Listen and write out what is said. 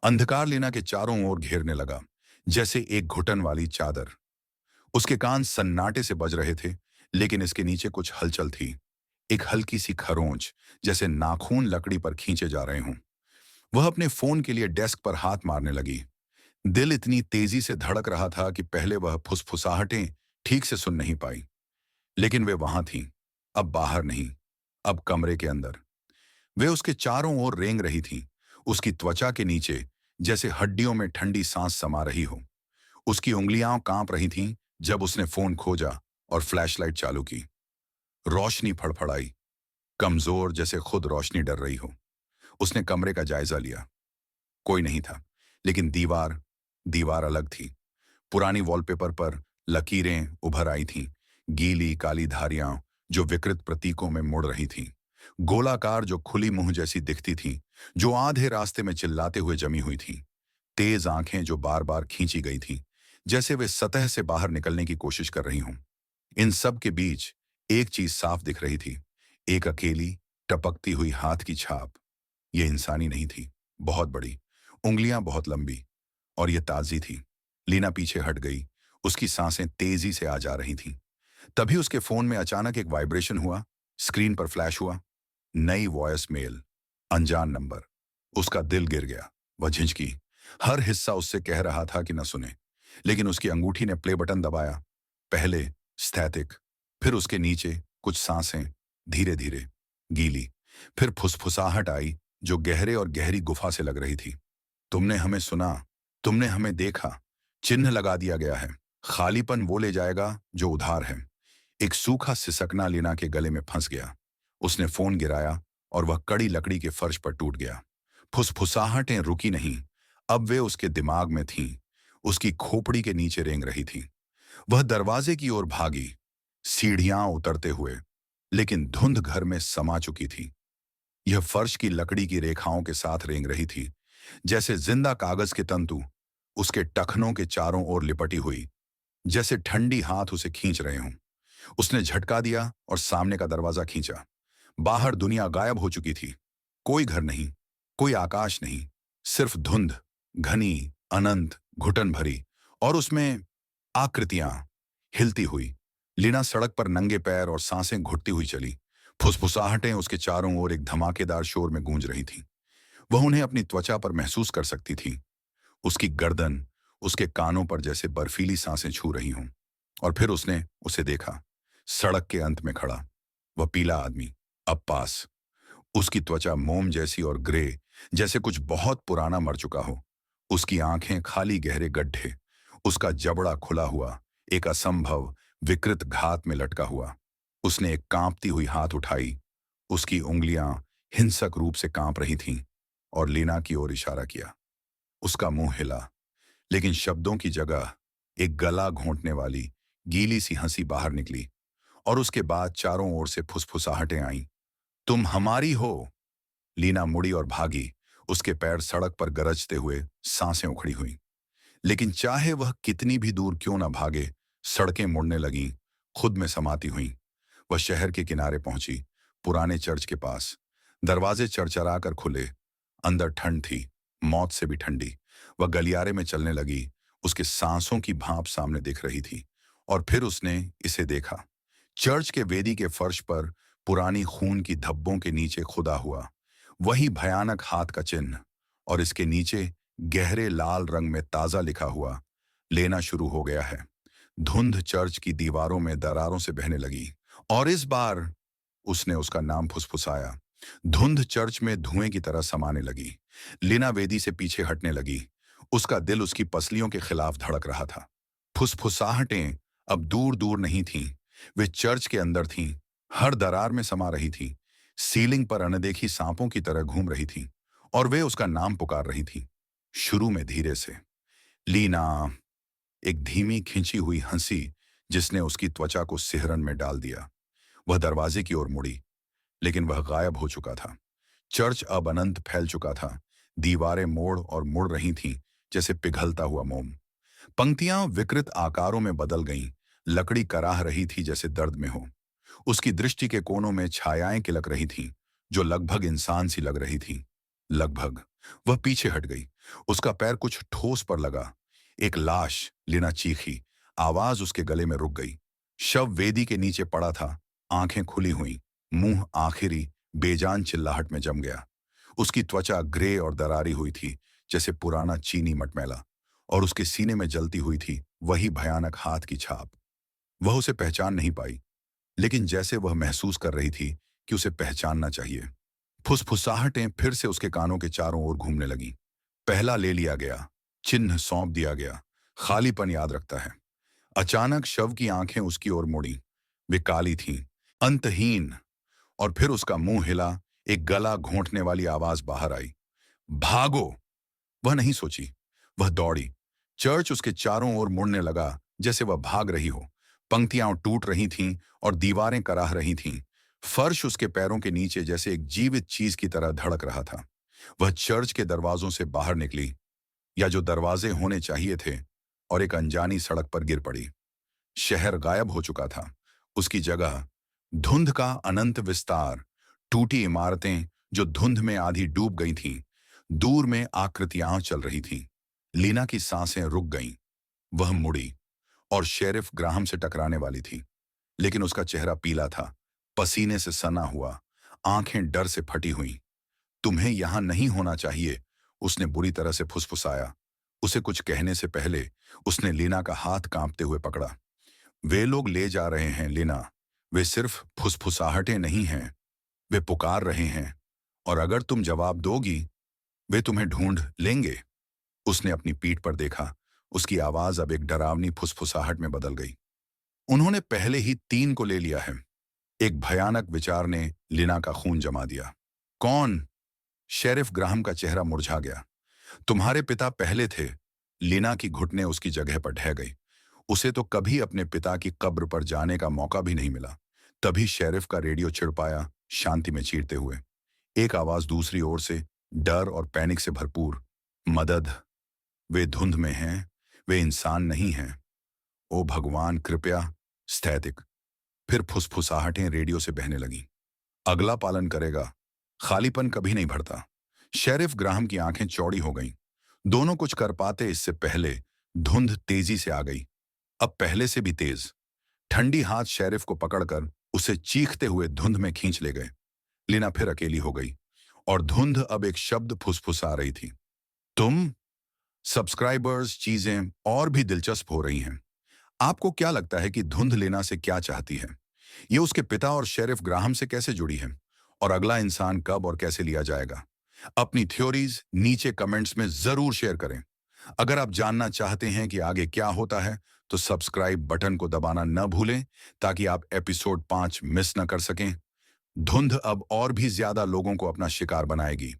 अंधकार लीना के चारों ओर घेरने लगा, जैसे एक घुटन वाली चादर। उसके कान सन्नाटे से बज रहे थे, लेकिन इसके नीचे कुछ हलचल थी। एक हल्की सी खरोंच, जैसे नाखून लकड़ी पर खींचे जा रहे हों। वह अपने फोन के लिए डेस्क पर हाथ मारने लगी। दिल इतनी तेजी से धड़क रहा था कि पहले वह फुसफुसाहटें ठीक से सुन नहीं पाई, लेकिन वे वहां थीं। अब बाहर नहीं, अब कमरे के अंदर। वे उसके चारों ओर रेंग रही थीं, उसकी त्वचा के नीचे, जैसे हड्डियों में ठंडी सांस समा रही हो। उसकी उंगलियां कांप रही थीं जब उसने फोन खोजा और फ्लैशलाइट चालू की। रोशनी फड़फड़ाई, कमजोर, जैसे खुद रोशनी डर रही हो। उसने कमरे का जायजा लिया। कोई नहीं था, लेकिन दीवार दीवार अलग थी। पुरानी वॉलपेपर पर लकीरें उभर आई थीं, गीली काली धारियां जो विकृत प्रतीकों में मुड़ रही थीं। गोलाकार जो खुली मुंह जैसी दिखती थीं, जो आधे रास्ते में चिल्लाते हुए जमी हुई थीं। तेज आंखें जो बार बार खींची गई थीं, जैसे वे सतह से बाहर निकलने की कोशिश कर रही हों। इन सब के बीच एक चीज साफ दिख रही थी, एक अकेली टपकती हुई हाथ की छाप। ये इंसानी नहीं थी, बहुत बड़ी, उंगलियां बहुत लंबी, और ये ताजी थी। लीना पीछे हट गई, उसकी सांसें तेजी से आ जा रही थीं। तभी उसके फोन में अचानक एक वाइब्रेशन हुआ, स्क्रीन पर फ्लैश हुआ। नई वॉइस मेल, अनजान नंबर। उसका दिल गिर गया। वह झिझकी। हर हिस्सा उससे कह रहा था कि न सुने, लेकिन उसकी अंगूठी ने प्ले बटन दबाया। पहले स्थैतिक, फिर उसके नीचे कुछ सांसें, धीरे धीरे, गीली। फिर फुसफुसाहट आई, जो गहरे और गहरी गुफा से लग रही थी। तुमने हमें सुना, तुमने हमें देखा। चिन्ह लगा दिया गया है। खालीपन वो ले जाएगा जो उधार है। एक सूखा सिसकना लीना के गले में फंस गया। उसने फोन गिराया और वह कड़ी लकड़ी के फर्श पर टूट गया। फुसफुसाहटें रुकी नहीं, अब वे उसके दिमाग में थीं, उसकी खोपड़ी के नीचे रेंग रही थीं। वह दरवाजे की ओर भागी, सीढ़ियां उतरते हुए, लेकिन धुंध घर में समा चुकी थी। यह फर्श की लकड़ी की रेखाओं के साथ रेंग रही थी, जैसे जिंदा कागज के तंतु उसके टखनों के चारों ओर लिपटी हुई, जैसे ठंडी हाथ उसे खींच रहे हों। उसने झटका दिया और सामने का दरवाजा खींचा। बाहर दुनिया गायब हो चुकी थी। कोई घर नहीं, कोई आकाश नहीं, सिर्फ धुंध, घनी, अनंत, घुटन भरी, और उसमें आकृतियां हिलती हुई। लीना सड़क पर नंगे पैर और सांसें घुटती हुई चली। फुसफुसाहटें उसके चारों ओर एक धमाकेदार शोर में गूंज रही थीं। वह उन्हें अपनी त्वचा पर महसूस कर सकती थी। उसकी गर्दन उसके कानों पर जैसे बर्फीली सांसें छू रही हों। और फिर उसने उसे देखा, सड़क के अंत में खड़ा, वह पीला आदमी, अब पास। उसकी त्वचा मोम जैसी और ग्रे, जैसे कुछ बहुत पुराना मर चुका हो। उसकी आंखें खाली गहरे गड्ढे, उसका जबड़ा खुला हुआ, एक असंभव विकृत घात में लटका हुआ। उसने एक कांपती हुई हाथ उठाई, उसकी उंगलियां हिंसक रूप से कांप रही थीं, और लीना की ओर इशारा किया। उसका मुंह हिला, लेकिन शब्दों की जगह एक गला घोंटने वाली गीली सी हंसी बाहर निकली, और उसके बाद चारों ओर से फुसफुसाहटें आईं। तुम हमारी हो। लीना मुड़ी और भागी। उसके पैर सड़क पर गरजते हुए, सांसें उखड़ी हुईं। लेकिन चाहे वह कितनी भी दूर क्यों न भागे, सड़कें मुड़ने लगीं, खुद में समाती हुईं। वह शहर के किनारे पहुंची, पुराने चर्च के पास। दरवाजे चरचरा कर खुले। अंदर ठंड थी, मौत से भी ठंडी। वह गलियारे में चलने लगी, उसके सांसों की भाप सामने दिख रही थी। और फिर उसने इसे देखा, चर्च के वेदी के फर्श पर, पुरानी खून की धब्बों के नीचे खुदा हुआ वही भयानक हाथ का चिन्ह, और इसके नीचे गहरे लाल रंग में ताजा लिखा हुआ, लेना शुरू हो गया है। धुंध चर्च की दीवारों में दरारों से बहने लगी, और इस बार उसने उसका नाम फुसफुसाया। धुंध चर्च में धुएं की तरह समाने लगी। लीना वेदी से पीछे हटने लगी। उसका दिल उसकी पसलियों के खिलाफ धड़क रहा था। फुसफुसाहटें अब दूर दूर नहीं थीं, वे चर्च के अंदर थीं, हर दरार में समा रही थीं, सीलिंग पर अनदेखी सांपों की तरह घूम रही थीं, और वे उसका नाम पुकार रही थीं। शुरू में धीरे से, लीना, एक धीमी खिंची हुई हंसी जिसने उसकी त्वचा को सिहरन में डाल दिया। वह दरवाजे की ओर मुड़ी, लेकिन वह गायब हो चुका था। चर्च अब अनंत फैल चुका था। दीवारें मोड़ और मुड़ रही थीं, जैसे पिघलता हुआ मोम। पंक्तियां विकृत आकारों में बदल गईं। लकड़ी कराह रही थी जैसे दर्द में हो। उसकी दृष्टि के कोनों में छायाएं किलक रही थीं, जो लगभग इंसान सी लग रही थीं। लगभग। वह पीछे हट गई। उसका पैर कुछ ठोस पर लगा। एक लाश, लीना चीखी। आवाज उसके गले में रुक गई। शव वेदी के नीचे पड़ा था, आंखें खुली हुई, मुंह आखिरी बेजान चिल्लाहट में जम गया। उसकी त्वचा ग्रे और दरारी हुई थी, जैसे पुराना चीनी मटमैला, और उसके सीने में जलती हुई थी वही भयानक हाथ की छाप। वह उसे पहचान नहीं पाई, लेकिन जैसे वह महसूस कर रही थी कि उसे पहचानना चाहिए। फुसफुसाहटें फिर से उसके कानों के चारों ओर घूमने लगीं। पहला ले लिया गया, चिन्ह सौंप दिया गया, खालीपन याद रखता है। अचानक शव की आंखें उसकी ओर मुड़ी। वे काली थीं, अंतहीन, और फिर उसका मुंह हिला, एक गला घोंटने वाली आवाज बाहर आई। भागो! वह नहीं सोची, वह दौड़ी। चर्च उसके चारों ओर मुड़ने लगा, जैसे वह भाग रही हो। पंक्तियां टूट रही थीं और दीवारें कराह रही थीं। फर्श उसके पैरों के नीचे जैसे एक जीवित चीज की तरह धड़क रहा था। वह चर्च के दरवाजों से बाहर निकली, या जो दरवाजे होने चाहिए थे, और एक अनजानी सड़क पर गिर पड़ी। शहर गायब हो चुका था। उसकी जगह धुंध का अनंत विस्तार, टूटी इमारतें जो धुंध में आधी डूब गई थीं, दूर में आकृतियां चल रही थीं। लीना की सांसें रुक गईं। वह मुड़ी और शेरिफ ग्राहम से टकराने वाली थी, लेकिन उसका चेहरा पीला था, पसीने से सना हुआ, आंखें डर से फटी हुईं। तुम्हें यहां नहीं होना चाहिए, उसने बुरी तरह से फुसफुसाया। उसे कुछ कहने से पहले उसने लीना का हाथ कांपते हुए पकड़ा। वे लोग ले जा रहे हैं लीना, वे सिर्फ फुसफुसाहटें नहीं हैं, वे पुकार रहे हैं, और अगर तुम जवाब दोगी, वे तुम्हें ढूंढ लेंगे। उसने अपनी पीठ पर देखा। उसकी आवाज अब एक डरावनी फुसफुसाहट में बदल गई। उन्होंने पहले ही 3 को ले लिया है। एक भयानक विचार ने लीना का खून जमा दिया। कौन? शेरिफ ग्राहम का चेहरा मुरझा गया। तुम्हारे पिता पहले थे। लीना की घुटने उसकी जगह पर ढह गई। उसे तो कभी अपने पिता की कब्र पर जाने का मौका भी नहीं मिला। तभी शेरिफ का रेडियो छिड़पाया, शांति में चीरते हुए। एक आवाज दूसरी ओर से, डर और पैनिक से भरपूर। मदद! वे धुंध में हैं, वे इंसान नहीं हैं। ओ भगवान, कृपया! स्थैतिक। फिर फुसफुसाहटें रेडियो से बहने लगीं। अगला पालन करेगा। खालीपन कभी नहीं भरता। शेरिफ ग्राहम की आंखें चौड़ी हो गईं। दोनों कुछ कर पाते इससे पहले धुंध तेजी से आ गई, अब पहले से भी तेज। ठंडी हाथ शेरिफ को पकड़कर उसे चीखते हुए धुंध में खींच ले गए। लीना फिर अकेली हो गई, और धुंध अब एक शब्द फुसफुसा रही थी। तुम? सब्सक्राइबर्स, चीजें और भी दिलचस्प हो रही हैं। आपको क्या लगता है कि धुंध लेना से क्या चाहती है? ये उसके पिता और शेरिफ ग्राहम से कैसे जुड़ी है? और अगला इंसान कब और कैसे लिया जाएगा? अपनी थ्योरीज नीचे कमेंट्स में जरूर शेयर करें। अगर आप जानना चाहते हैं कि आगे क्या होता है, तो सब्सक्राइब बटन को दबाना न भूलें, ताकि आप एपिसोड 5 मिस न कर सकें। धुंध अब और भी ज्यादा लोगों को अपना शिकार बनाएगी।